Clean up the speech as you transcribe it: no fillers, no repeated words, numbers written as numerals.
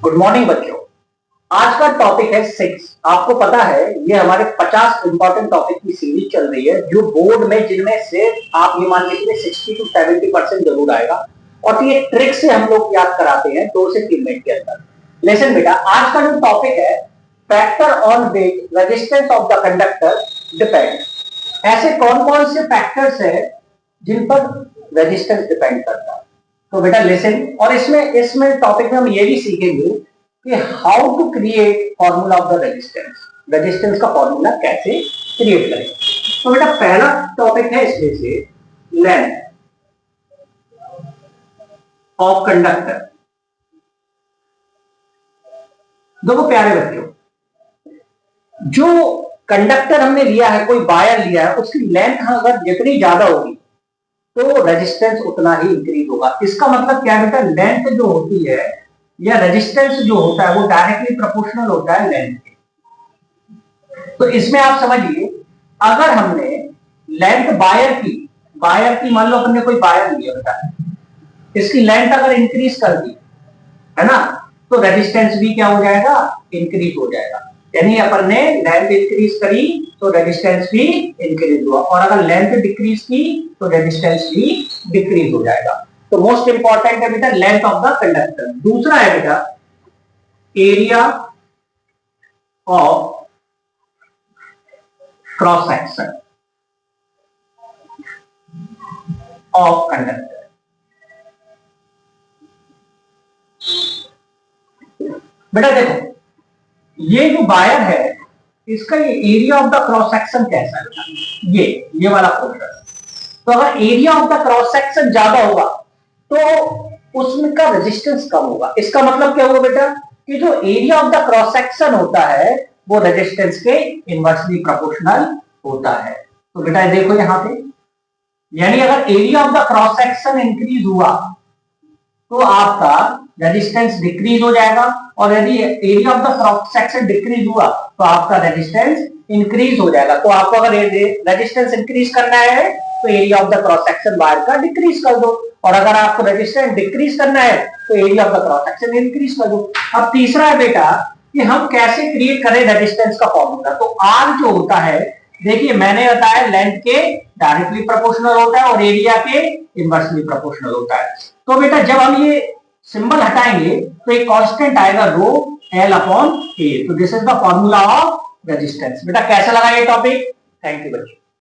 Good morning बच्चों। आज का टॉपिक है 6। आपको पता है ये हमारे 50 इंपॉर्टेंट टॉपिक की सीरीज चल रही है जो बोर्ड में, जिनमें से आप ये मान लीजिए 60 to 70% जरूर आएगा। और ये ट्रिक से हम लोग याद कराते हैं 2 से 3 मिनट के अंदर। लेसन बेटा, आज का जो टॉपिक है factor on which resistance of the conductor depend. ऐसे कौन कौन से फैक्टर्स है जिन पर रेजिस्टेंस डिपेंड करता है। तो बेटा लिसन, और इसमें टॉपिक में हम ये भी सीखेंगे कि how to create formula of the resistance का फॉर्मूला कैसे क्रिएट करें। तो बेटा पहला टॉपिक है इसमें से लेंथ ऑफ कंडक्टर। देखो प्यारे बच्चों, जो कंडक्टर हमने लिया है, कोई वायर लिया है, उसकी लेंथ अगर जितनी ज्यादा होगी तो रेजिस्टेंस उतना ही इंक्रीज होगा। इसका मतलब क्या है बेटा, लेंथ जो होती है या रेजिस्टेंस जो होता है वो डायरेक्टली प्रोपोर्शनल होता है लेंथ के। तो इसमें आप समझिए, अगर हमने लेंथ वायर की मान लो हमने कोई वायर लिया बेटा, इसकी लेंथ अगर इंक्रीज कर दी है ना, तो रेजिस्टेंस भी क्या हो जाएगा, इंक्रीज हो जाएगा। यानी अपन ने लेंथ इंक्रीज करी तो रेजिस्टेंस भी इंक्रीज हुआ, और अगर लेंथ डिक्रीज की तो रेजिस्टेंस भी डिक्रीज हो जाएगा। तो मोस्ट इंपॉर्टेंट है बेटा लेंथ ऑफ द कंडक्टर। दूसरा है बेटा area of cross section of conductor. बेटा देखो, ये जो वायर है इसका ये area of the cross section कैसा है, ये वाला पोर्शन। तो अगर area of the cross section ज्यादा होगा तो उसमें का रेजिस्टेंस कम होगा। इसका मतलब क्या होगा बेटा, कि जो area of the cross section होता है वो रेजिस्टेंस के इनवर्सली प्रोपोर्शनल होता है। तो बेटा देखो यहां पे, यानी अगर area of the cross section increase हुआ तो आपका रेजिस्टेंस डिक्रीज हो जाएगा, और यदि area of the cross section decrease हुआ तो आपका रेजिस्टेंस इंक्रीज हो जाएगा। तो आपको अगर रेजिस्टेंस इंक्रीज करना है तो area of the cross section wire का डिक्रीज कर दो, और अगर आपको रेजिस्टेंस डिक्रीज करना है तो area of the cross section increase कर दो। अब तीसरा है बेटा कि हम कैसे क्रिएट करें रेजिस्टेंस का फॉर्मूला। तो आर जो होता है, देखिए मैंने बताया लेंथ के डायरेक्टली प्रोपोर्शनल होता है और एरिया के इनवर्सली प्रोपोर्शनल होता है। तो बेटा जब हम ये सिंबल हटाएंगे तो एक कांस्टेंट आएगा रो एल अपॉन ए। तो this is the formula of resistance. बेटा कैसा लगा ये टॉपिक? थैंक यू बच्चों।